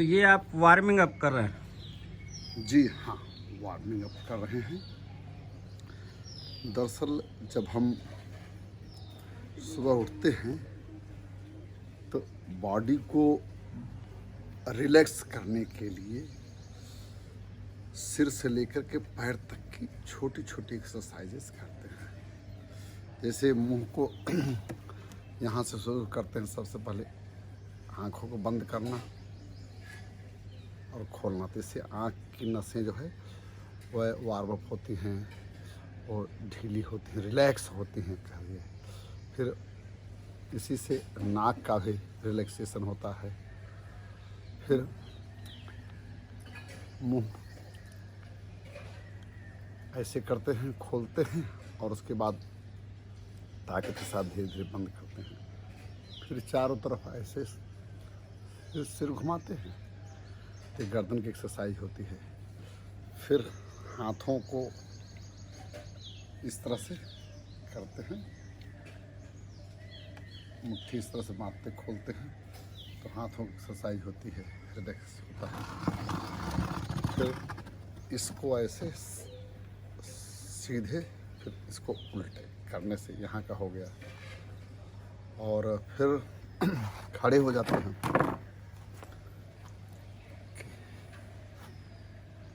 ये आप warming up कर रहे हैं? जी हाँ, वार्मिंग अप कर रहे हैं। दरअसल जब हम सुबह उठते हैं तो बॉडी को रिलैक्स करने के लिए सिर से लेकर के पैर तक की छोटी छोटी एक्सरसाइजेस करते हैं। जैसे मुंह को यहाँ से शुरू करते हैं। सबसे पहले आँखों को बंद करना और खोलना, तो इससे आँख की नसें जो है वह वार्म अप होती हैं और ढीली होती हैं, रिलैक्स होती हैं कहिए। फिर इसी से नाक का भी रिलैक्सेशन होता है। फिर मुंह ऐसे करते हैं, खोलते हैं और उसके बाद ताकत के साथ धीरे धीरे बंद करते हैं। फिर चारों तरफ ऐसे फिर सिर घुमाते हैं, तो गर्दन की एक्सरसाइज होती है। फिर हाथों को इस तरह से करते हैं, मुट्ठी इस तरह से बांधते खोलते हैं, तो हाथों की एक्सरसाइज होती है, रिलैक्स होता है। फिर इसको ऐसे सीधे, फिर इसको उल्टे करने से यहाँ का हो गया। और फिर खड़े हो जाते हैं,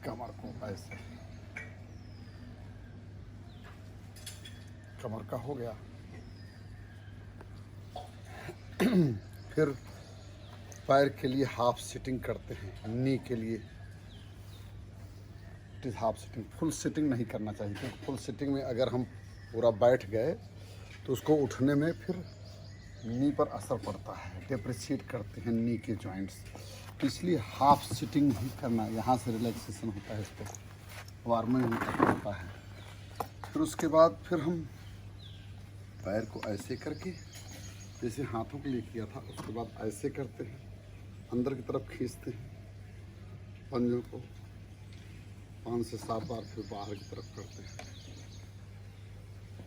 कमर को ऐसे, कमर का हो गया। फिर पैर के लिए हाफ सिटिंग करते हैं, नी के लिए it is half sitting. Full sitting नहीं करना चाहिए, क्योंकि फुल सिटिंग में अगर हम पूरा बैठ गए तो उसको उठने में फिर नी पर असर पड़ता है, डिप्रिशिएट करते हैं नी के जॉइंट्स। तो इसलिए हाफ सिटिंग ही करना, यहाँ से रिलैक्सेशन होता है, इस पर वार्मिंग होता है। फिर उसके बाद फिर हम पैर को ऐसे करके, जैसे हाथों के लिए किया था, उसके बाद ऐसे करते हैं, अंदर की तरफ खींचते हैं पंजों को 5 से 7 बार, फिर बाहर की तरफ करते हैं।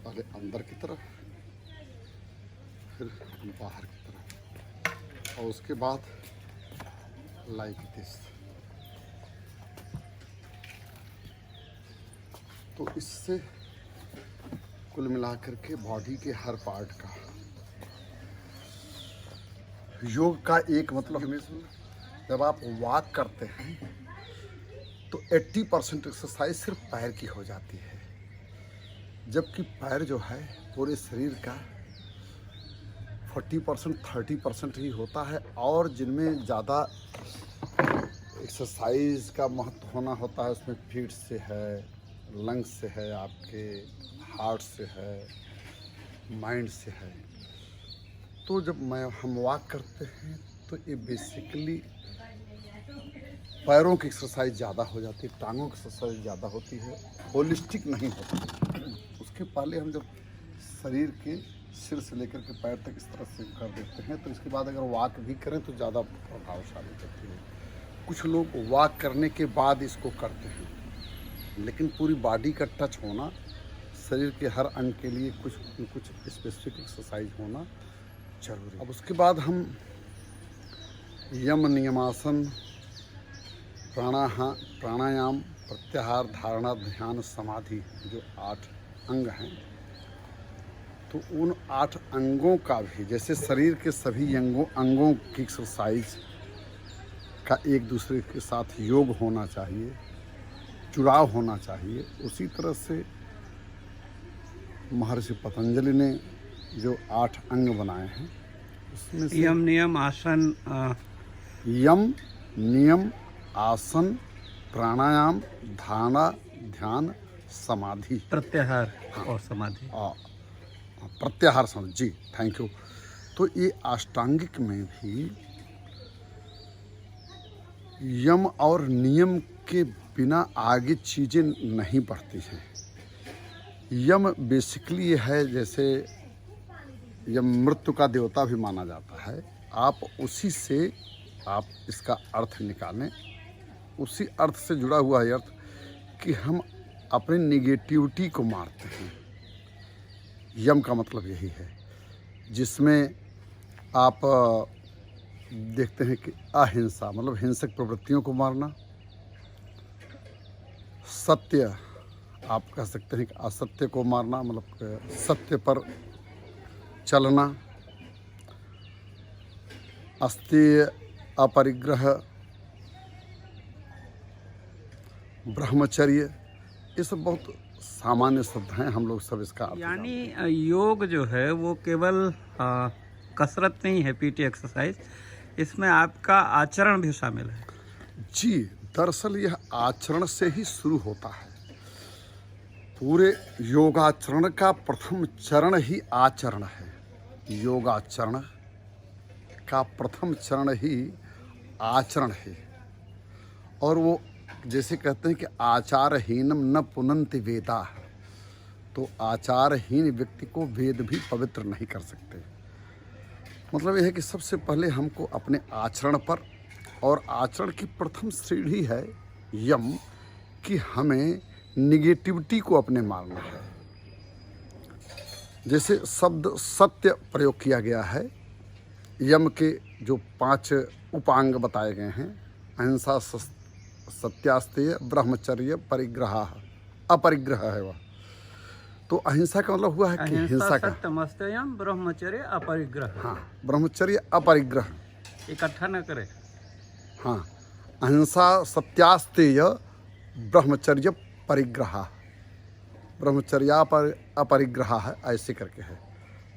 पहले अंदर की तरफ, फिर बाहर की तरफ, और उसके बाद लाइक दिस। तो इससे कुल मिलाकर के बॉडी के हर पार्ट का, योग का एक मतलब, जब आप वॉक करते हैं तो 80% एक्सरसाइज सिर्फ पैर की हो जाती है, जबकि पैर जो है पूरे शरीर का 40% 30% ही होता है। और जिनमें ज़्यादा एक्सरसाइज का महत्व होना होता है, उसमें फीट से है, लंग्स से है, आपके हार्ट से है, माइंड से है। तो जब हम वॉक करते हैं तो ये बेसिकली पैरों की एक्सरसाइज ज़्यादा हो जाती है, टांगों की एक्सरसाइज ज़्यादा होती है, होलिस्टिक नहीं होती। उसके पहले हम जब शरीर के सिर से लेकर के पैर तक इस तरह से कर देते हैं, तो इसके बाद अगर वॉक भी करें तो ज़्यादा प्रभावशाली होती है। कुछ लोग वॉक करने के बाद इसको करते हैं, लेकिन पूरी बॉडी का टच होना, शरीर के हर अंग के लिए कुछ स्पेसिफिक एक्सरसाइज होना जरूरी। अब उसके बाद हम यम नियमासन, प्राणायाम, प्रत्याहार, धारणा, ध्यान, समाधि, जो 8 अंग हैं, तो उन 8 अंगों का भी, जैसे शरीर के सभी अंगों की एक्सरसाइज का एक दूसरे के साथ योग होना चाहिए, जुड़ाव होना चाहिए, उसी तरह से महर्षि पतंजलि ने जो 8 अंग बनाए हैं, उसमें से यम नियम आसन, यम नियम आसन, प्राणायाम, धारणा, ध्यान, समाधि, प्रत्याहार और समाधि। प्रत्याहार समाधि, जी थैंक यू। तो ये अष्टांगिक में भी यम और नियम के बिना आगे चीज़ें नहीं बढ़ती हैं। यम बेसिकली ये है, जैसे यम मृत्यु का देवता भी माना जाता है, आप उसी से आप इसका अर्थ निकालें, उसी अर्थ से जुड़ा हुआ है अर्थ कि हम अपनी निगेटिविटी को मारते हैं। यम का मतलब यही है, जिसमें आप देखते हैं कि अहिंसा मतलब हिंसक प्रवृत्तियों को मारना, सत्य आप कह सकते हैं कि असत्य को मारना मतलब सत्य पर चलना, अस्तेय अपरिग्रह, ब्रह्मचर्य, ये सब बहुत सामान्य शब्द हैं, हम लोग सब इसका अर्थ यानी योग जो है वो केवल कसरत नहीं है, पीटी एक्सरसाइज, इसमें आपका आचरण भी शामिल है। जी, दरअसल यह आचरण से ही शुरू होता है। पूरे योगाचरण का प्रथम चरण ही आचरण है। योगाचरण का प्रथम चरण ही आचरण है। और वो जैसे कहते हैं कि आचारहीनम न पुनन्ति वेदा, तो आचारहीन व्यक्ति को वेद भी पवित्र नहीं कर सकते। मतलब यह है कि सबसे पहले हमको अपने आचरण पर, और आचरण की प्रथम सीढ़ी है यम, कि हमें निगेटिविटी को अपने मारना है। जैसे शब्द सत्य प्रयोग किया गया है, यम के जो 5 उपांग बताए गए हैं, अहिंसा, सत्यास्तेय, ब्रह्मचर्य, परिग्रह, अपरिग्रह है वह। तो अहिंसा का मतलब हुआ है कि हिंसा का, सत्यम ब्रह्मचर्य अपरिग्रह। हाँ, ब्रह्मचर्य अपरिग्रह, इकट्ठा न करे। हाँ, अहिंसा सत्यास्तेय ब्रह्मचर्य परिग्रह, ब्रह्मचर्या पर अपरिग्रह है, ऐसे करके है।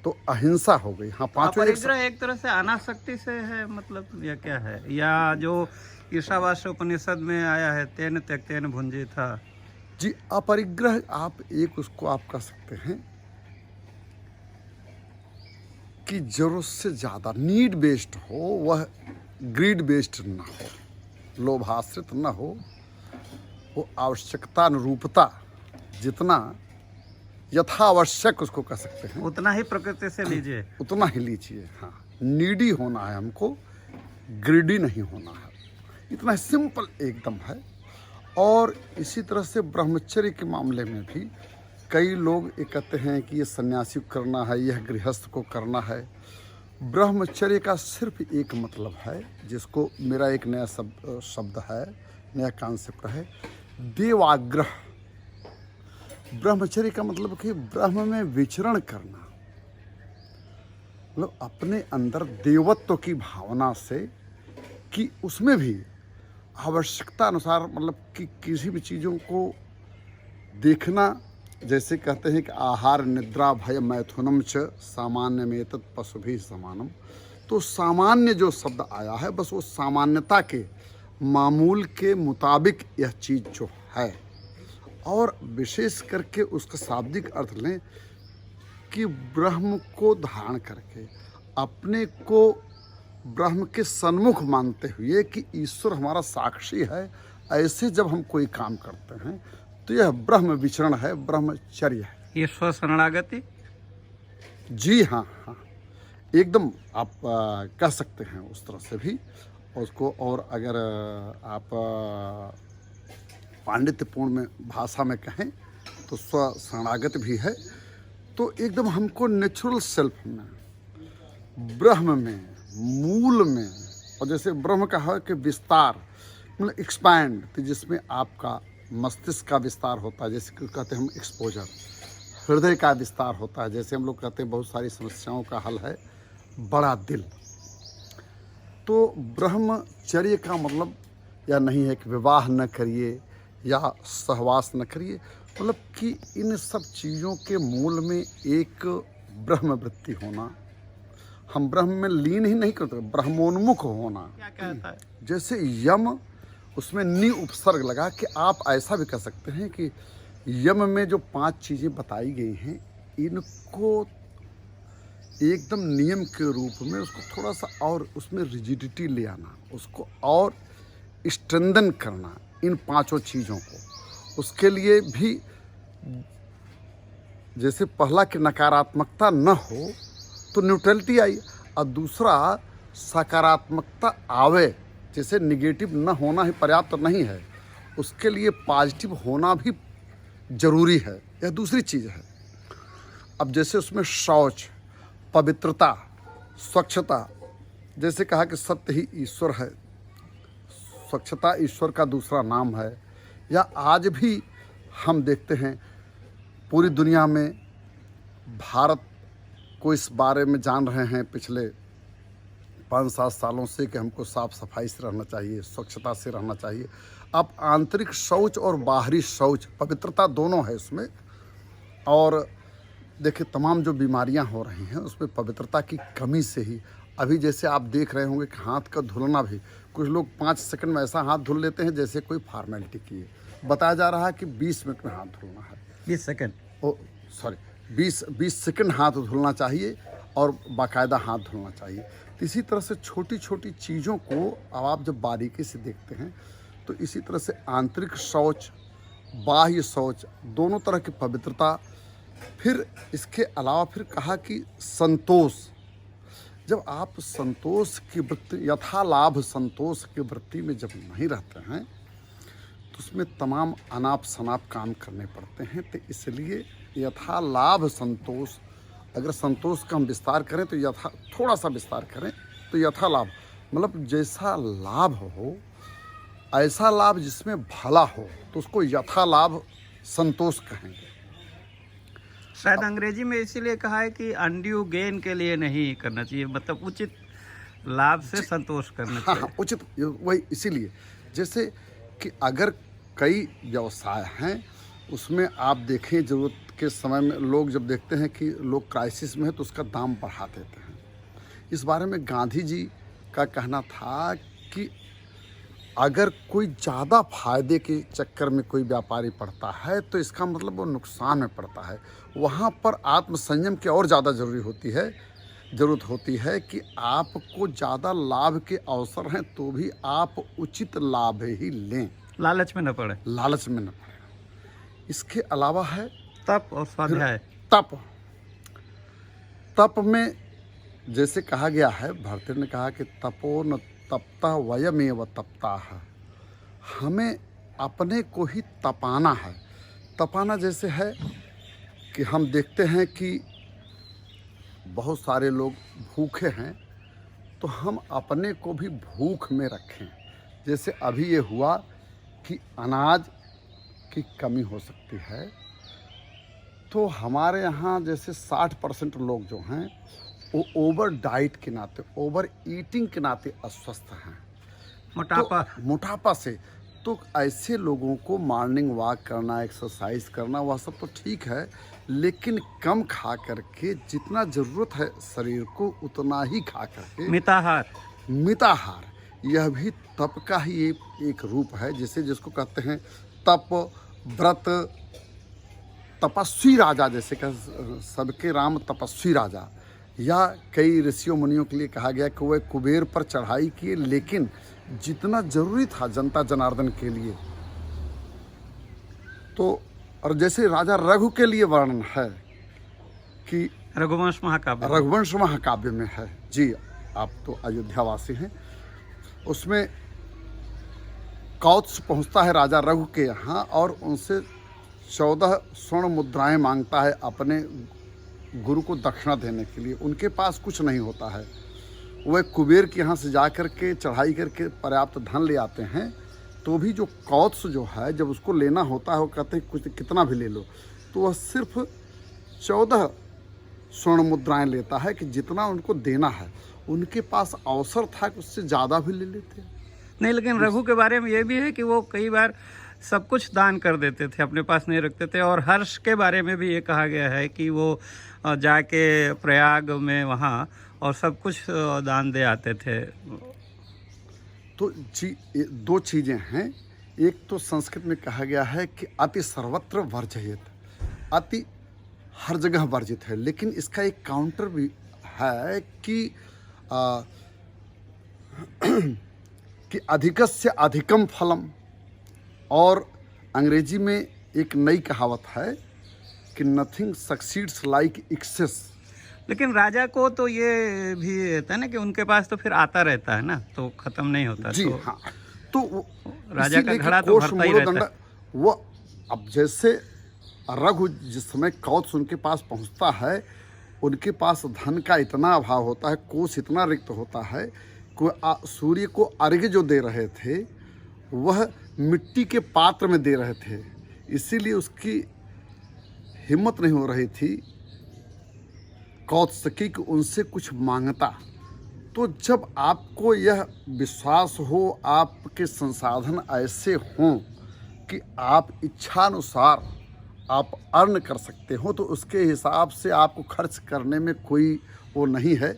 तो अहिंसा हो गई। हाँ, पांचों अपरिग्रह एक तरह से अनासक्ति से है, मतलब या क्या है, या जो ईशावास्य उपनिषद में आया है, तेन त्यक्तेन भुंजे था। जी, अपरिग्रह आप एक उसको आप कह सकते हैं कि जरूरत से ज़्यादा नीड बेस्ड हो, वह ग्रीड बेस्ड ना हो, लोभाश्रित ना हो, वो आवश्यकता अनुरूपता, जितना यथावश्यक उसको कह सकते हैं, उतना ही प्रकृति से लीजिए, उतना ही लीजिए। हाँ, नीडी होना है हमको, ग्रीडी नहीं होना है, इतना सिंपल एकदम है। और इसी तरह से ब्रह्मचर्य के मामले में भी कई लोग ये कहते हैं कि ये सन्यासी को करना है, यह गृहस्थ को करना है। ब्रह्मचर्य का सिर्फ एक मतलब है, जिसको मेरा एक नया शब्द है, नया कॉन्सेप्ट है, देवाग्रह। ब्रह्मचर्य का मतलब कि ब्रह्म में विचरण करना, मतलब अपने अंदर देवत्व की भावना से, कि उसमें भी आवश्यकता अनुसार, मतलब कि किसी भी चीज़ों को देखना। जैसे कहते हैं कि आहार निद्रा भय मैथुनम च सामान्य में तत् पशु भी समानम। तो सामान्य जो शब्द आया है, बस वो सामान्यता के मामूल के मुताबिक यह चीज़ जो है, और विशेष करके उसका शाब्दिक अर्थ लें कि ब्रह्म को धारण करके अपने को ब्रह्म के सन्मुख मानते हुए कि ईश्वर हमारा साक्षी है, ऐसे जब हम कोई काम करते हैं तो यह ब्रह्म विचरण है, ब्रह्मचर्य है। ईश्वर शरणागति। जी हाँ, हाँ, एकदम आप कह सकते हैं उस तरह से भी उसको। और अगर आप पांडित्यपूर्ण में भाषा में कहें तो स्व शरणागत भी है। तो एकदम हमको नेचुरल सेल्फ में, ब्रह्म में, मूल में, और जैसे ब्रह्म का है कि विस्तार, मतलब एक्सपैंड, तो जिसमें आपका मस्तिष्क का विस्तार होता है, जैसे कि कहते हैं हम एक्सपोजर, हृदय का विस्तार होता है, जैसे हम लोग कहते हैं बहुत सारी समस्याओं का हल है बड़ा दिल। तो ब्रह्मचर्य का मतलब या नहीं है कि विवाह न करिए या सहवास न करिए, मतलब कि इन सब चीज़ों के मूल में एक ब्रह्म वृत्ति होना, हम ब्रह्म में लीन ही नहीं करते, ब्रह्मोन्मुख होना। क्या कहता है? जैसे यम, उसमें नि उपसर्ग लगा कि आप ऐसा भी कह सकते हैं कि यम में जो 5 चीज़ें बताई गई हैं, इनको एकदम नियम के रूप में उसको थोड़ा सा और उसमें रिजिडिटी ले आना, उसको और स्ट्रेंथन करना इन 5 चीज़ों को। उसके लिए भी जैसे पहला कि नकारात्मकता न हो तो न्यूट्रलिटी आई, और दूसरा सकारात्मकता आवे, जैसे निगेटिव न होना ही पर्याप्त नहीं है, उसके लिए पॉजिटिव होना भी जरूरी है, यह दूसरी चीज़ है। अब जैसे उसमें शौच, पवित्रता, स्वच्छता, जैसे कहा कि सत्य ही ईश्वर है, स्वच्छता ईश्वर का दूसरा नाम है, या आज भी हम देखते हैं पूरी दुनिया में भारत को इस बारे में जान रहे हैं पिछले 5-7 सालों से कि हमको साफ सफाई से रहना चाहिए, स्वच्छता से रहना चाहिए। अब आंतरिक शौच और बाहरी शौच, पवित्रता दोनों है इसमें। और देखिए तमाम जो बीमारियां हो रही हैं उसमें पवित्रता की कमी से ही, अभी जैसे आप देख रहे होंगे कि हाथ का धुलना भी, कुछ लोग 5 सेकंड में ऐसा हाथ धुल लेते हैं जैसे कोई फॉर्मेलिटी की है। बताया जा रहा है कि 20 मिनट में हाथ धुलना है, 20 सेकंड, ओ सॉरी 20 सेकंड हाथ धुलना चाहिए और बाकायदा हाथ धुलना चाहिए। तो इसी तरह से छोटी छोटी चीज़ों को अब आप जब बारीकी से देखते हैं तो इसी तरह से आंतरिक शौच, बाह्य शौच, दोनों तरह की पवित्रता। फिर इसके अलावा फिर कहा कि संतोष, जब आप संतोष की वृत्ति, यथालाभ संतोष की वृत्ति में जब नहीं रहते हैं तो उसमें तमाम अनाप शनाप काम करने पड़ते हैं। तो इसलिए यथालाभ संतोष, अगर संतोष का हम विस्तार करें तो थोड़ा सा विस्तार करें तो यथालाभ मतलब जैसा लाभ हो, ऐसा लाभ जिसमें भला हो, तो उसको यथालाभ संतोष कहेंगे। शायद अंग्रेजी में इसीलिए कहा है कि अनड्यू गेन के लिए नहीं करना चाहिए, मतलब उचित लाभ से संतोष करना चाहिए। हाँ, उचित, वही इसीलिए जैसे कि अगर कई व्यवसाय हैं उसमें आप देखें ज़रूरत के समय में लोग जब देखते हैं कि लोग क्राइसिस में है तो उसका दाम बढ़ा देते हैं। इस बारे में गांधी जी का कहना था कि अगर कोई ज़्यादा फायदे के चक्कर में कोई व्यापारी पड़ता है तो इसका मतलब वो नुकसान में पड़ता है। वहाँ पर आत्मसंयम की और ज़्यादा ज़रूरत होती है कि आपको ज़्यादा लाभ के अवसर हैं तो भी आप उचित लाभ ही लें, लालच में न पड़े, लालच में न पड़े। इसके अलावा है तप और स्वाध्याय। तप में जैसे कहा गया है, भारतीय ने कहा कि तपो न तपता वयमेव तपता है, हमें अपने को ही तपाना है। तपाना जैसे है कि हम देखते हैं कि बहुत सारे लोग भूखे हैं तो हम अपने को भी भूख में रखें। जैसे अभी ये हुआ कि अनाज की कमी हो सकती है, तो हमारे यहाँ जैसे 60% लोग जो हैं वो ओवर डाइट के नाते, ओवर ईटिंग के नाते अस्वस्थ हैं, मोटापा से। तो ऐसे लोगों को मॉर्निंग वॉक करना, एक्सरसाइज करना, वह सब तो ठीक है, लेकिन कम खा करके जितना ज़रूरत है शरीर को उतना ही खा करके, मिताहार यह भी तप का ही एक रूप है। जैसे जिसको कहते हैं तप, व्रत, तपस्वी राजा, जैसे कि सबके राम तपस्वी राजा, या कई ऋषियों मुनियों के लिए कहा गया कि वह कुबेर पर चढ़ाई किए लेकिन जितना जरूरी था जनता जनार्दन के लिए। तो और जैसे राजा रघु के लिए वर्णन है कि रघुवंश महाकाव्य में है। जी, आप तो अयोध्यावासी हैं। उसमें कौत्स पहुंचता है राजा रघु के यहाँ और उनसे 14 स्वर्ण मुद्राएं मांगता है अपने गुरु को दक्षिणा देने के लिए। उनके पास कुछ नहीं होता है, वह कुबेर के यहाँ से जा कर के चढ़ाई करके पर्याप्त धन ले आते हैं। तो भी जो कौत्स जो है जब उसको लेना होता है वो कहते हैं कुछ कितना भी ले लो, तो वह सिर्फ 14 स्वर्ण मुद्राएं लेता है कि जितना उनको देना है। उनके पास अवसर था कि उससे ज़्यादा भी ले लेते हैं। नहीं, लेकिन रघु के बारे में ये भी है कि वो कई बार सब कुछ दान कर देते थे, अपने पास नहीं रखते थे। और हर्ष के बारे में भी ये कहा गया है कि वो जाके प्रयाग में वहाँ और सब कुछ दान दे आते थे। तो जी, 2 चीज़ें हैं। एक तो संस्कृत में कहा गया है कि अति सर्वत्र वर्जयेत, अति हर जगह वर्जित है, लेकिन इसका एक काउंटर भी है कि कि अधिकस्य अधिकम फलम। और अंग्रेजी में एक नई कहावत है कि नथिंग सक्सीड्स लाइक एक्सेस। लेकिन राजा को तो ये भी रहता है ना कि उनके पास तो फिर आता रहता है ना, तो खत्म नहीं होता। जी तो हाँ, तो राजा का घड़ा तो भरता ही रहता है। वो अब जैसे रघु जिस समय कौत्स उनके पास पहुंचता है उनके पास धन का इतना अभाव होता है, कोष इतना रिक्त होता है कि सूर्य को अर्घ्य जो दे रहे थे वह मिट्टी के पात्र में दे रहे थे, इसीलिए उसकी हिम्मत नहीं हो रही थी कौत्सकी कि उनसे कुछ मांगता। तो जब आपको यह विश्वास हो, आपके संसाधन ऐसे हों कि आप इच्छानुसार आप अर्न कर सकते हो, तो उसके हिसाब से आपको खर्च करने में कोई वो नहीं है।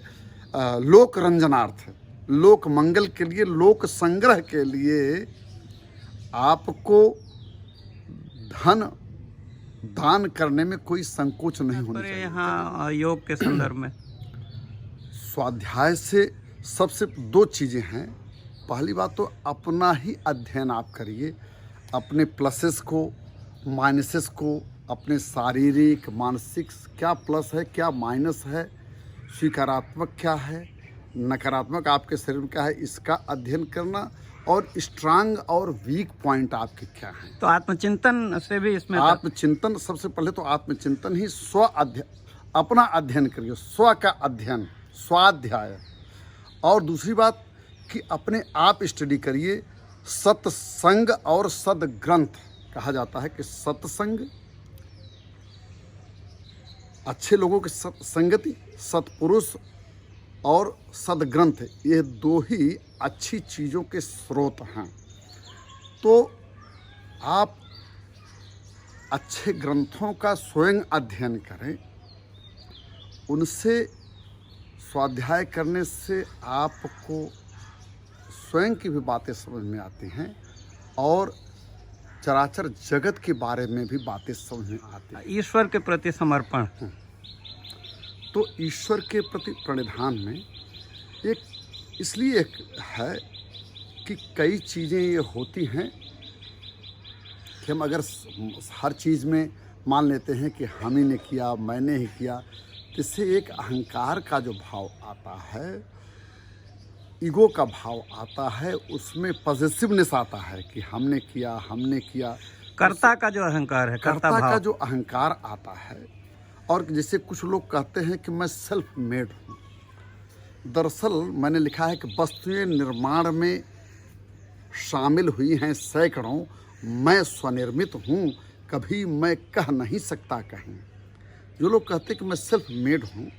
लोक रंजनार्थ, लोक मंगल के लिए, लोक संग्रह के लिए आपको धन दान करने में कोई संकोच नहीं होना चाहिए। यहाँ योग के संदर्भ में स्वाध्याय से सबसे दो चीज़ें हैं। पहली बात तो अपना ही अध्ययन आप करिए, अपने प्लसेस को, माइनसेस को, अपने शारीरिक मानसिक क्या प्लस है क्या माइनस है, स्वीकारात्मक क्या है, नकारात्मक आपके शरीर में क्या है, इसका अध्ययन करना, और स्ट्रांग और वीक पॉइंट आपके क्या हैं। तो आत्मचिंतन से भी इसमें आत्मचिंतन, सबसे पहले तो आत्मचिंतन ही स्व अध्ययन, अपना अध्ययन करिए, स्व का अध्ययन, स्वाध्याय। और दूसरी बात कि अपने आप स्टडी करिए। सत्संग और सदग्रंथ कहा जाता है कि सत्संग, अच्छे लोगों की संगति, सत्पुरुष और सदग्रंथ, ये दो ही अच्छी चीज़ों के स्रोत हैं। तो आप अच्छे ग्रंथों का स्वयं अध्ययन करें, उनसे स्वाध्याय करने से आपको स्वयं की भी बातें समझ में आती हैं और चराचर जगत के बारे में भी बातें समझ में आती हैं। ईश्वर के प्रति समर्पण, तो ईश्वर के प्रति प्रणिधान में एक इसलिए एक है कि कई चीज़ें ये होती हैं कि हम अगर हर चीज़ में मान लेते हैं कि हम ही ने किया, मैंने ही किया, तो इससे एक अहंकार का जो भाव आता है, ईगो का भाव आता है, उसमें पॉजिटिवनेस आता है कि हमने किया। कर्ता का जो अहंकार है, कर्ता का जो अहंकार आता है। और जैसे कुछ लोग कहते हैं कि मैं सेल्फ मेड हूँ, दरअसल मैंने लिखा है कि वस्तुएं निर्माण में शामिल हुई हैं सैकड़ों, मैं स्वनिर्मित हूँ, कभी मैं कह नहीं सकता कहीं। जो लोग कहते हैं कि मैं सेल्फ मेड हूँ,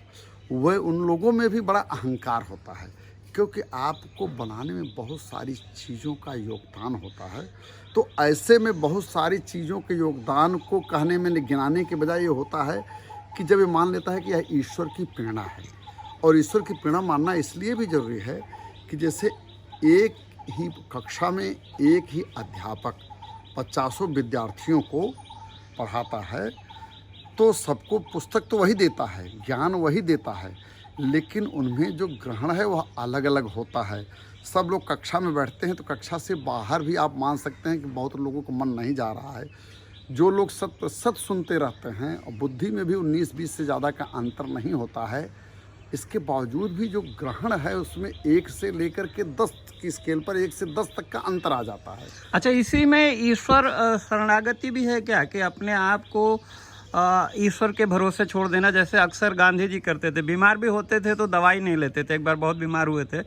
वह उन लोगों में भी बड़ा अहंकार होता है, क्योंकि आपको बनाने में बहुत सारी चीज़ों का योगदान होता है। तो ऐसे में बहुत सारी चीज़ों के योगदान को कहने में, गिनाने के बजाय ये होता है कि जब ये मान लेता है कि यह ईश्वर की प्रेरणा है। और ईश्वर की प्रेरणा मानना इसलिए भी ज़रूरी है कि जैसे एक ही कक्षा में एक ही अध्यापक 50 विद्यार्थियों को पढ़ाता है, तो सबको पुस्तक तो वही देता है, ज्ञान वही देता है, लेकिन उनमें जो ग्रहण है वह अलग अलग होता है। सब लोग कक्षा में बैठते हैं तो कक्षा से बाहर भी आप मान सकते हैं कि बहुत लोगों को मन नहीं जा रहा है। जो लोग सत सुनते रहते हैं और बुद्धि में भी 19-20 से ज़्यादा का अंतर नहीं होता है, इसके बावजूद भी जो ग्रहण है उसमें 1 से लेकर के 10 की स्केल पर 1 से 10 तक का अंतर आ जाता है। अच्छा, इसी में ईश्वर शरणागति भी है क्या, कि अपने आप को ईश्वर के भरोसे छोड़ देना? जैसे अक्सर गांधी जी करते थे, बीमार भी होते थे तो दवाई नहीं लेते थे। एक बार बहुत बीमार हुए थे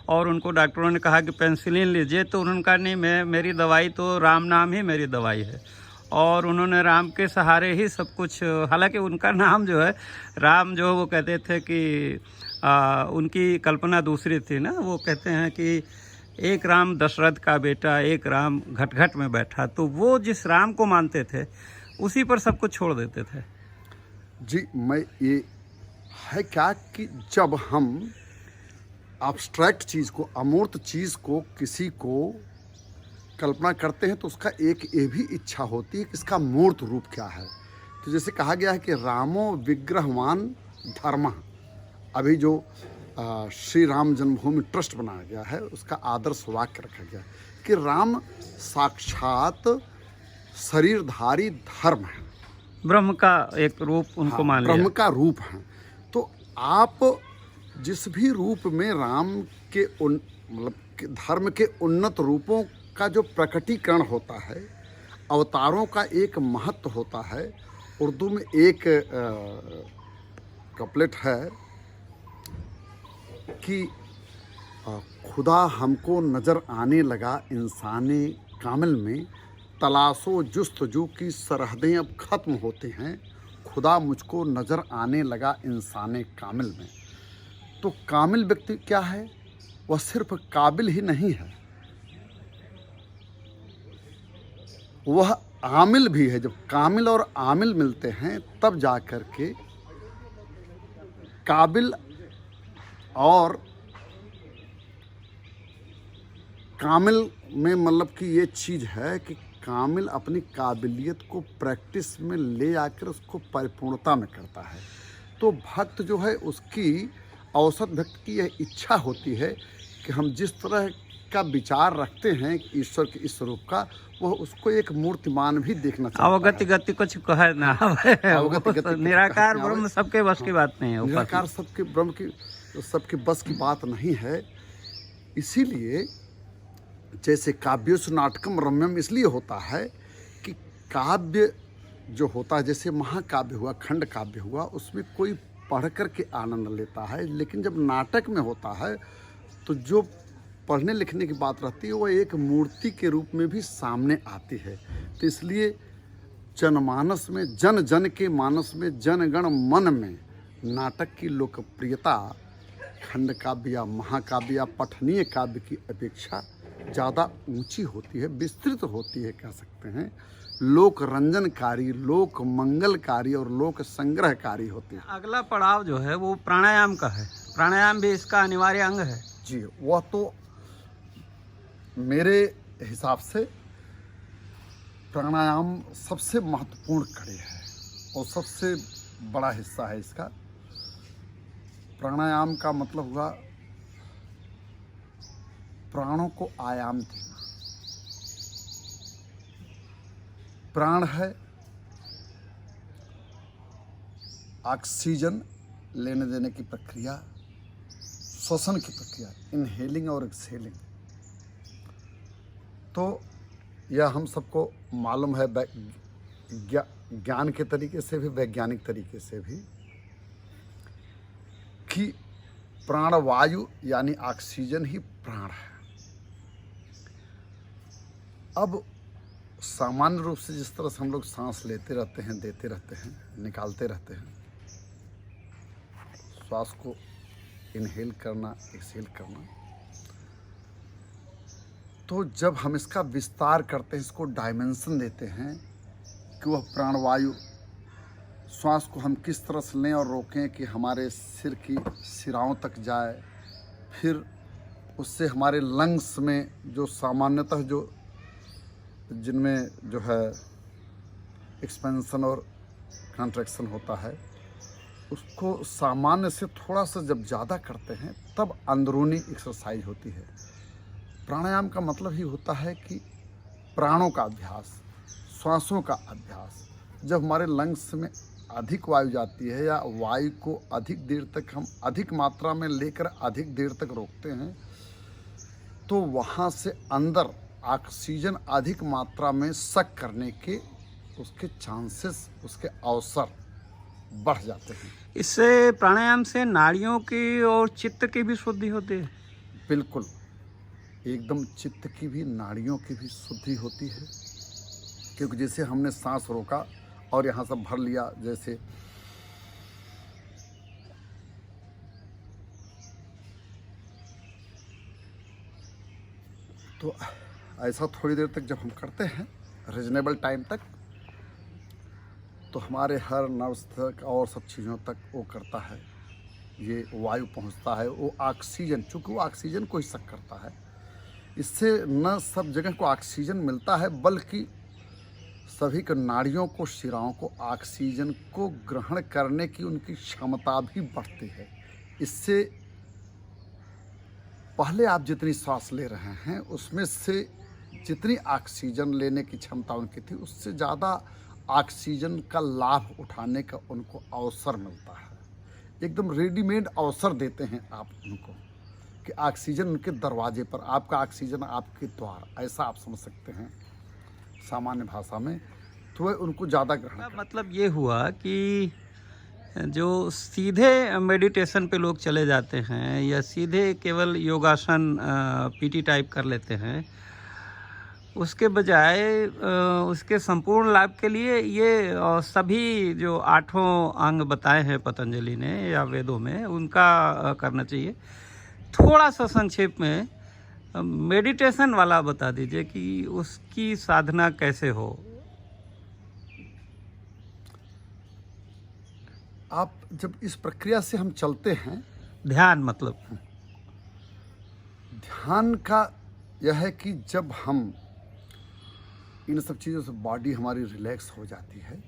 और उनको डॉक्टरों ने कहा कि पेंसिलिन लीजिए, तो उन्होंने कहा नहीं, मेरी दवाई तो राम नाम ही मेरी दवाई है। और उन्होंने राम के सहारे ही सब कुछ, हालांकि उनका नाम जो है राम, जो वो कहते थे कि उनकी कल्पना दूसरी थी ना। वो कहते हैं कि एक राम दशरथ का बेटा, एक राम घट घट में बैठा। तो वो जिस राम को मानते थे उसी पर सब कुछ छोड़ देते थे। जी, मैं ये है क्या कि जब हम एब्स्ट्रैक्ट चीज़ को, अमूर्त चीज़ को, किसी को कल्पना करते हैं तो उसका एक ये भी इच्छा होती है कि इसका मूर्त रूप क्या है। तो जैसे कहा गया है कि रामो विग्रहवान धर्म, अभी जो श्री राम जन्मभूमि ट्रस्ट बनाया गया है उसका आदर्श वाक्य रखा गया कि राम साक्षात शरीरधारी धर्म है, ब्रह्म का एक रूप उनको मान लिया, ब्रह्म का रूप है। तो आप जिस भी रूप में राम के मतलब धर्म के उन्नत रूपों का जो प्रकटीकरण होता है, अवतारों का एक महत्व होता है। उर्दू में एक कपलेट है कि खुदा हमको नज़र आने लगा इंसानी कामिल में, तलाशो जुस्तजू की सरहदें अब ख़त्म होते हैं, खुदा मुझको नज़र आने लगा इंसानी कामिल में। तो कामिल व्यक्ति क्या है? वह सिर्फ काबिल ही नहीं है, वह आमिल भी है। जब कामिल और आमिल मिलते हैं तब जा कर के काबिल और कामिल में मतलब कि ये चीज़ है कि कामिल अपनी काबिलियत को प्रैक्टिस में ले आकर उसको परिपूर्णता में करता है। तो भक्त जो है उसकी औसत भक्त की यह इच्छा होती है कि हम जिस तरह का विचार रखते हैं ईश्वर के इस स्वरूप का, वह उसको एक मूर्तिमान भी देखना चाहता है। अवगति गति कुछ कहे ना, अवगति गति निराकार ब्रह्म सबके बस की बात नहीं है। निराकार सबके ब्रह्म की सबके बस की बात नहीं है। इसीलिए जैसे काव्योस नाटकम रम्यम इसलिए होता है कि काव्य जो होता है, जैसे महाकाव्य हुआ, खंड काव्य हुआ, उसमें कोई पढ़ कर के आनंद लेता है, लेकिन जब नाटक में होता है तो जो पढ़ने लिखने की बात रहती है वो एक मूर्ति के रूप में भी सामने आती है। तो इसलिए जनमानस में, जन जन के मानस में, जनगण मन में नाटक की लोकप्रियता खंड काव्य या महाकाव्य या पठनीय काव्य की अपेक्षा ज़्यादा ऊंची होती है, विस्तृत होती है कह सकते हैं, लोक रंजनकारी, लोक मंगलकारी और लोक संग्रहकारी होती है। अगला पड़ाव जो है वो प्राणायाम का है। प्राणायाम भी इसका अनिवार्य अंग है। जी, वह तो मेरे हिसाब से प्राणायाम सबसे महत्वपूर्ण कड़ी है और सबसे बड़ा हिस्सा है इसका। प्राणायाम का मतलब हुआ प्राणों को आयाम देना। प्राण है ऑक्सीजन लेने देने की प्रक्रिया, श्वसन की प्रक्रिया, इनहेलिंग और एक्सहेलिंग। तो यह हम सबको मालूम है ज्ञान के तरीके से भी, वैज्ञानिक तरीके से भी, कि प्राणवायु यानी ऑक्सीजन ही प्राण है। अब सामान्य रूप से जिस तरह से हम लोग सांस लेते रहते हैं, देते रहते हैं, निकालते रहते हैं, श्वास को इनहेल करना, एक्सहेल करना, तो जब हम इसका विस्तार करते हैं, इसको डायमेंशन देते हैं कि वह प्राणवायु, श्वास को हम किस तरह से लें और रोकें कि हमारे सिर की सिराओं तक जाए, फिर उससे हमारे लंग्स में जो सामान्यतः जो जिनमें जो है एक्सपेंशन और कंट्रैक्शन होता है, उसको सामान्य से थोड़ा सा जब ज़्यादा करते हैं तब अंदरूनी एक्सरसाइज होती है। प्राणायाम का मतलब ही होता है कि प्राणों का अभ्यास, श्वासों का अभ्यास। जब हमारे लंग्स में अधिक वायु जाती है या वायु को अधिक देर तक हम अधिक मात्रा में लेकर अधिक देर तक रोकते हैं, तो वहाँ से अंदर ऑक्सीजन अधिक मात्रा में सक करने के उसके चांसेस, उसके अवसर बढ़ जाते हैं। इससे प्राणायाम से नाड़ियों की और चित्त की भी शुद्धि होती है। बिल्कुल, एकदम चित्त की भी, नाड़ियों की भी शुद्धि होती है। क्योंकि जैसे हमने सांस रोका और यहाँ सब भर लिया, जैसे तो ऐसा थोड़ी देर तक जब हम करते हैं, रीजनेबल टाइम तक, तो हमारे हर नर्व्स तक और सब चीज़ों तक वो करता है, ये वायु पहुंचता है, वो ऑक्सीजन, चूँकि वो ऑक्सीजन को ही सक करता है। इससे न सब जगह को ऑक्सीजन मिलता है, बल्कि सभी के नाड़ियों को, शिराओं को ऑक्सीजन को ग्रहण करने की उनकी क्षमता भी बढ़ती है। इससे पहले आप जितनी सांस ले रहे हैं उसमें से जितनी ऑक्सीजन लेने की क्षमता उनकी थी, उससे ज़्यादा ऑक्सीजन का लाभ उठाने का उनको अवसर मिलता है। एकदम रेडीमेड अवसर देते हैं आप उनको कि ऑक्सीजन उनके दरवाजे पर, आपका ऑक्सीजन आपके द्वार, ऐसा आप समझ सकते हैं सामान्य भाषा में। तो वह उनको ज़्यादा ग्रहण करते हैं। मतलब ये हुआ कि जो सीधे मेडिटेशन पे लोग चले जाते हैं या सीधे केवल योगासन पीटी टाइप कर लेते हैं, उसके बजाय उसके संपूर्ण लाभ के लिए ये सभी जो 8 अंग बताए हैं पतंजलि ने या वेदों में, उनका करना चाहिए। थोड़ा सा संक्षेप में मेडिटेशन वाला बता दीजिए कि उसकी साधना कैसे हो। आप जब इस प्रक्रिया से हम चलते हैं, ध्यान मतलब ध्यान का यह है कि जब हम इन सब चीज़ों से बॉडी हमारी रिलैक्स हो जाती है,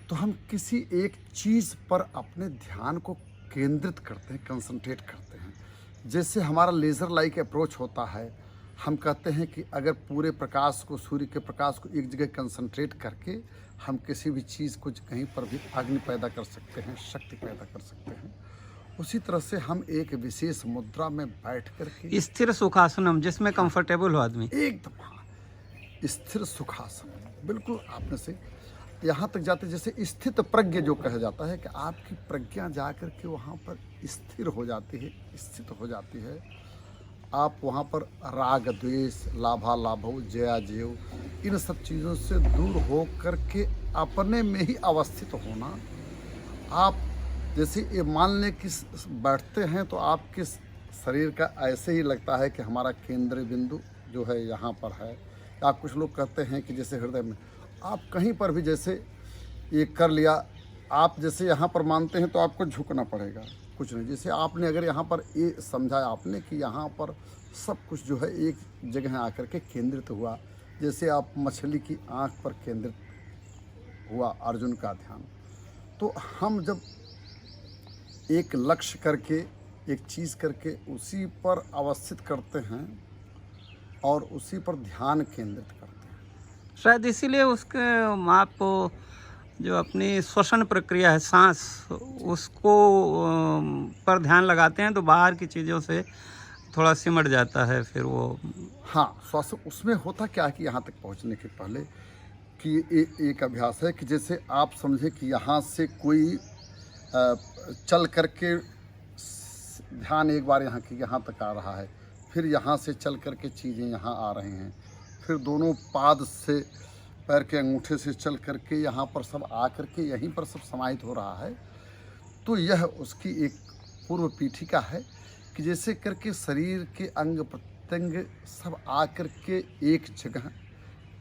तो हम किसी एक चीज़ पर अपने ध्यान को केंद्रित करते हैं, कंसंट्रेट करते हैं। जैसे हमारा लेज़र लाइक अप्रोच होता है, हम कहते हैं कि अगर पूरे प्रकाश को, सूर्य के प्रकाश को एक जगह कंसंट्रेट करके हम किसी भी चीज़ को कहीं पर भी अग्नि पैदा कर सकते हैं, शक्ति पैदा कर सकते हैं। उसी तरह से हम एक विशेष मुद्रा में बैठ करके, स्थिर सुखासनम, जिसमें कंफर्टेबल हो आदमी, एकदम हाँ, स्थिर सुखासन, बिल्कुल आपने से यहाँ तक जाते, जैसे स्थित प्रज्ञ जो कहा जाता है कि आपकी प्रज्ञा जा कर के वहाँ पर स्थिर हो जाती है, स्थित हो जाती है। आप वहाँ पर राग द्वेष, लाभा लाभो, जया जयो, इन सब चीज़ों से दूर हो कर के अपने में ही अवस्थित होना। आप जैसे ये मान लें कि बैठते हैं तो आपके शरीर का ऐसे ही लगता है कि हमारा केंद्र बिंदु जो है यहाँ पर है। या कुछ लोग कहते हैं कि जैसे हृदय में, आप कहीं पर भी जैसे ये कर लिया, आप जैसे यहाँ पर मानते हैं तो आपको झुकना पड़ेगा, कुछ नहीं। जैसे आपने अगर यहाँ पर ये समझा आपने कि यहाँ पर सब कुछ जो है एक जगह आकर के केंद्रित हुआ, जैसे आप मछली की आँख पर केंद्रित हुआ अर्जुन का ध्यान। तो हम जब एक लक्ष्य करके, एक चीज़ करके उसी पर अवस्थित करते हैं और उसी पर ध्यान केंद्रित करते हैं, शायद इसीलिए उसके आप जो अपनी श्वसन प्रक्रिया है, सांस, उसको पर ध्यान लगाते हैं तो बाहर की चीज़ों से थोड़ा सिमट जाता है फिर वो। हाँ, श्वास उसमें होता क्या है कि यहाँ तक पहुँचने के पहले कि एक अभ्यास है कि जैसे आप समझे कि यहाँ से कोई चल करके ध्यान एक बार यहाँ की यहाँ तक आ रहा है, फिर यहाँ से चल करके चीज़ें यहाँ आ रही हैं, फिर दोनों पाद से, पैर के अंगूठे से चल करके यहाँ पर सब आ करके यहीं पर सब समाहित हो रहा है। तो यह उसकी एक पूर्व पीठिका है कि जैसे करके शरीर के अंग प्रत्यंग सब आ करके एक जगह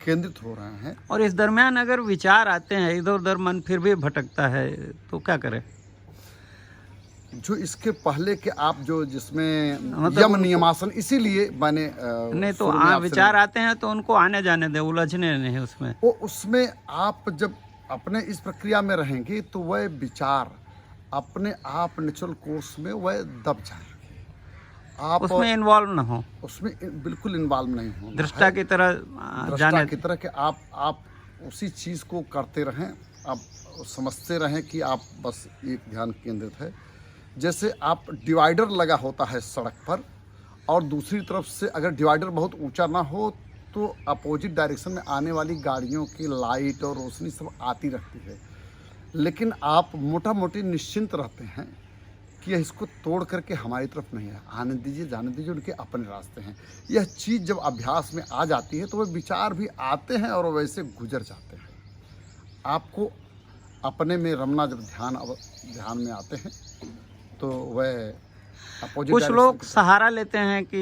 केंद्रित हो रहे हैं। और इस दरमियान अगर विचार आते हैं, इधर उधर मन फिर भी भटकता है, तो क्या करें? जो इसके पहले के आप जो जिसमें मतलब यम नियमासन, इसीलिए मैंने नहीं तो विचार आते हैं तो उनको आने जाने दे, उलझने नहीं उसमें। वो उसमें आप जब अपने इस प्रक्रिया में रहेंगे तो वह विचार अपने आप नेचुरल कोर्स में वह दब जाएंगे। आप उसमें इन्वॉल्व ना हो, उसमें बिल्कुल इन्वॉल्व नहीं हो, दृष्टा की तरह दृष्टा की तरह कि आप उसी चीज़ को करते रहें, आप समझते रहें कि आप बस एक ध्यान केंद्रित है। जैसे आप डिवाइडर लगा होता है सड़क पर, और दूसरी तरफ से अगर डिवाइडर बहुत ऊंचा ना हो तो अपोजिट डायरेक्शन में आने वाली गाड़ियों की लाइट और रोशनी सब आती रहती है, लेकिन आप मोटा मोटी निश्चिंत रहते हैं कि इसको तोड़ करके हमारी तरफ नहीं है, आने दीजिए, जाने दीजिए, उनके अपने रास्ते हैं। यह चीज़ जब अभ्यास में आ जाती है तो वह विचार भी आते हैं और वैसे गुजर जाते हैं। आपको अपने में रमना, जब ध्यान में आते हैं तो वह अपोजिट। कुछ लोग सहारा लेते हैं कि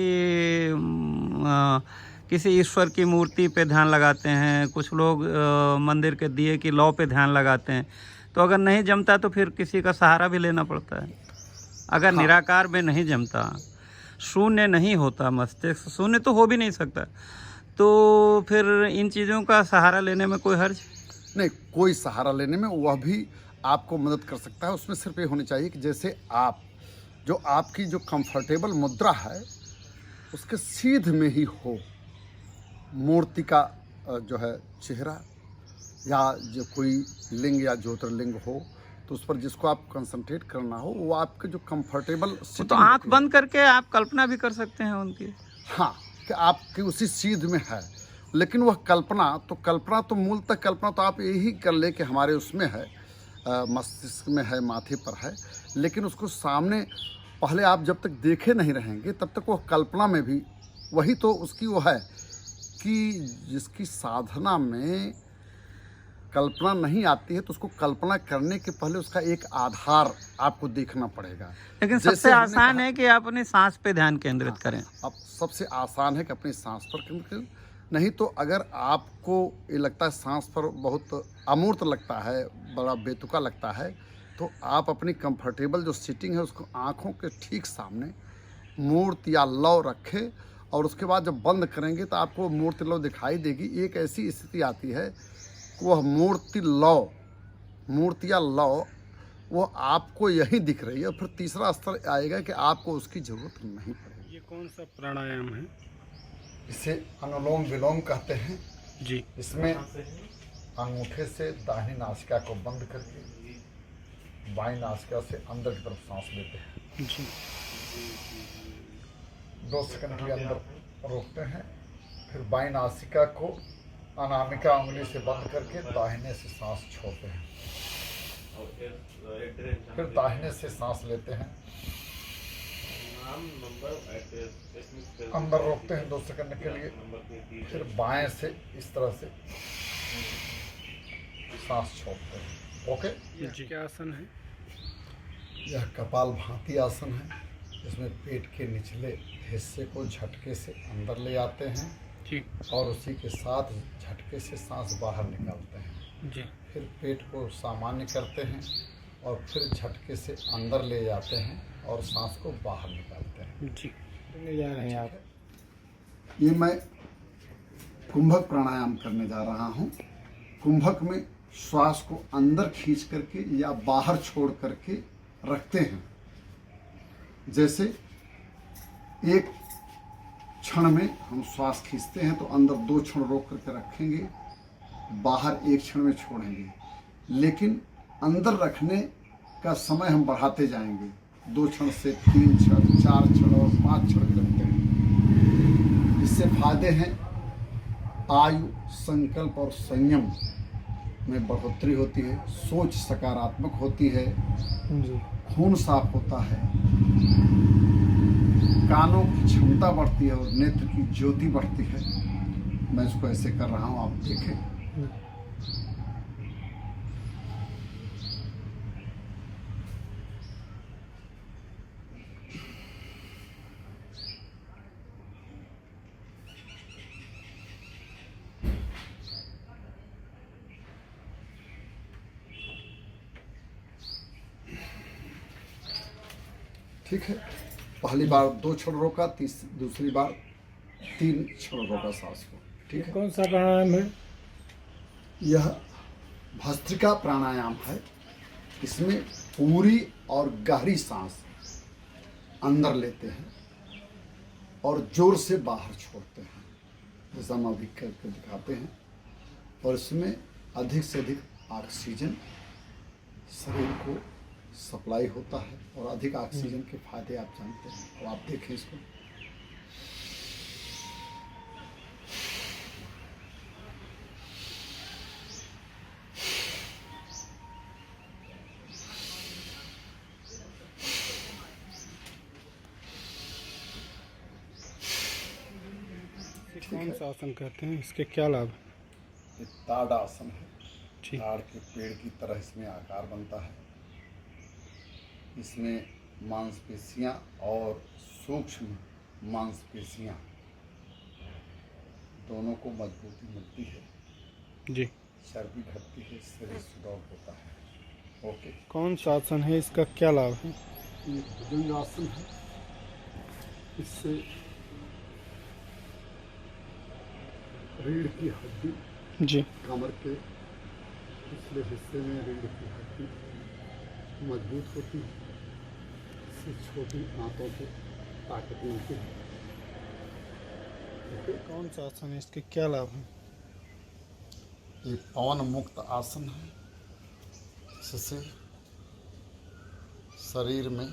किसी ईश्वर की मूर्ति पे ध्यान लगाते हैं, कुछ लोग मंदिर के दिए की लौ पे ध्यान लगाते हैं। तो अगर नहीं जमता तो फिर किसी का सहारा भी लेना पड़ता है। अगर हाँ, निराकार में नहीं जमता, शून्य नहीं होता, मस्तिष्क शून्य तो हो भी नहीं सकता, तो फिर इन चीज़ों का सहारा लेने में कोई हर्ज नहीं। कोई सहारा लेने में वह भी आपको मदद कर सकता है। उसमें सिर्फ ये होनी चाहिए कि जैसे आप जो आपकी जो कंफर्टेबल मुद्रा है उसके सीध में ही हो, मूर्ति का जो है चेहरा या जो कोई लिंग या ज्योतिर्लिंग हो, तो उस पर जिसको आप कंसंट्रेट करना हो वो आपके जो कंफर्टेबल, तो आंख बंद करके आप कल्पना भी कर सकते हैं उनकी। हाँ, कि आपकी उसी सीध में है, लेकिन वह कल्पना तो मूलतः कल्पना तो आप यही कर ले कि हमारे उसमें है, मस्तिष्क में है, माथे पर है, लेकिन उसको सामने पहले आप जब तक देखे नहीं रहेंगे तब तक वो कल्पना में भी वही तो उसकी वो है कि जिसकी साधना में कल्पना नहीं आती है तो उसको कल्पना करने के पहले उसका एक आधार आपको देखना पड़ेगा। लेकिन जैसे सबसे हमने आसान कहा- है कि आप अपनी सांस पे ध्यान केंद्रित करें। अब सबसे आसान है कि अपनी सांस पर केंद्रित करें। नहीं तो अगर आपको ये लगता है सांस पर बहुत अमूर्त लगता है, बड़ा बेतुका लगता है, तो आप अपनी कंफर्टेबल जो सीटिंग है उसको आँखों के ठीक सामने मूर्त या लौ रखें और उसके बाद जब बंद करेंगे तो आपको मूर्ति लौ दिखाई देगी। एक ऐसी स्थिति आती है कि वह मूर्ति या लौ वो आपको यही दिख रही है। फिर तीसरा स्तर आएगा कि आपको उसकी ज़रूरत नहीं पड़ेगी। ये कौन सा प्राणायाम है? इसे अनुलोम विलोम कहते हैं। जी। इसमें अंगूठे से दाहिनी नासिका को बंद करके बाईं नासिका से अंदर की तरफ सांस लेते हैं। जी। 2 सेकंड के अंदर रोकते हैं, फिर बाईं नासिका को अनामिका उंगली से बंद करके दाहिने से सांस छोड़ते हैं, फिर दाहिने से सांस लेते हैं, अंदर रोकते हैं 2 सेकंड के लिए, फिर बाएं से इस तरह से सांस छोड़ते हैं। ओके, जी। क्या आसन है? यह कपाल भाती आसन है। इसमें पेट के निचले हिस्से को झटके से अंदर ले आते हैं जी। और उसी के साथ झटके से सांस बाहर निकालते हैं। जी। फिर पेट को सामान्य करते हैं और फिर झटके से अंदर ले जाते हैं और सांस को बाहर निकालते हैं। जी। ले जा रहे हैं आप? ये मैं कुंभक प्राणायाम करने जा रहा हूँ। कुंभक में श्वास को अंदर खींच करके या बाहर छोड़ करके रखते हैं। जैसे एक क्षण में हम श्वास खींचते हैं तो अंदर 2 क्षण रोक करके रखेंगे, बाहर 1 क्षण में छोड़ेंगे, लेकिन अंदर रखने का समय हम बढ़ाते जाएंगे। 2 क्षण से 3 क्षण, 4 क्षण और 5 क्षण रखते हैं। इससे फायदे हैं, आयु, संकल्प और संयम में बढ़ोतरी होती है, सोच सकारात्मक होती है, जी। खून साफ होता है, कानों की क्षमता बढ़ती है और नेत्र की ज्योति बढ़ती है। मैं इसको ऐसे कर रहा हूँ, आप देखें। ठीक है, पहली बार 2 क्षण रोका, दूसरी बार 3 क्षण रोका सांस को। ठीक है, कौन सा प्राणायाम है? यह भस्त्रिका प्राणायाम है। इसमें पूरी और गहरी सांस अंदर लेते हैं और जोर से बाहर छोड़ते हैं, जैसा हम अभी करके दिखाते हैं। और इसमें अधिक से अधिक ऑक्सीजन शरीर को सप्लाई होता है और अधिक ऑक्सीजन के फायदे आप जानते हैं। और आप देखें इसको, कौन सा आसन कहते हैं? इसके क्या लाभ? ये ताड़ आसन है। ठीक। ताड़ के पेड़ की तरह इसमें आकार बनता है। इसमें मांसपेशियां और सूक्ष्म मांसपेशियां दोनों को मजबूती मिलती है, जी। चर्बी घटती है, शरीर सुडौल होता है। ओके, कौन सा आसन है? इसका क्या लाभ है? ये भुजंग आसन है। इससे रीढ़ की हड्डी, जी। कमर के पिछले हिस्से में रीढ़ की हड्डी मजबूत होती है। इससे छोटी आंतों को ताकत मिलती है। कौन सा आसन है? इसके क्या लाभ हैं? ये पवन मुक्त आसन है। इससे शरीर में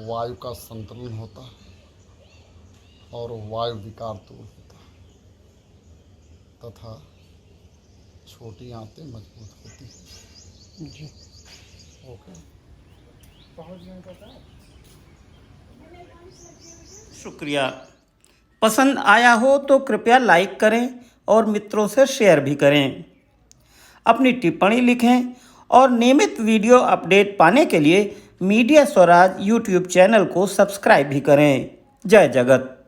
वायु का संतुलन होता है और वायु विकार दूर होता है तथा छोटी आंतें मजबूत होती हैं। जी। ओके। शुक्रिया। पसंद आया हो तो कृपया लाइक करें और मित्रों से शेयर भी करें। अपनी टिप्पणी लिखें और नियमित वीडियो अपडेट पाने के लिए मीडिया स्वराज यूट्यूब चैनल को सब्सक्राइब भी करें। जय जगत।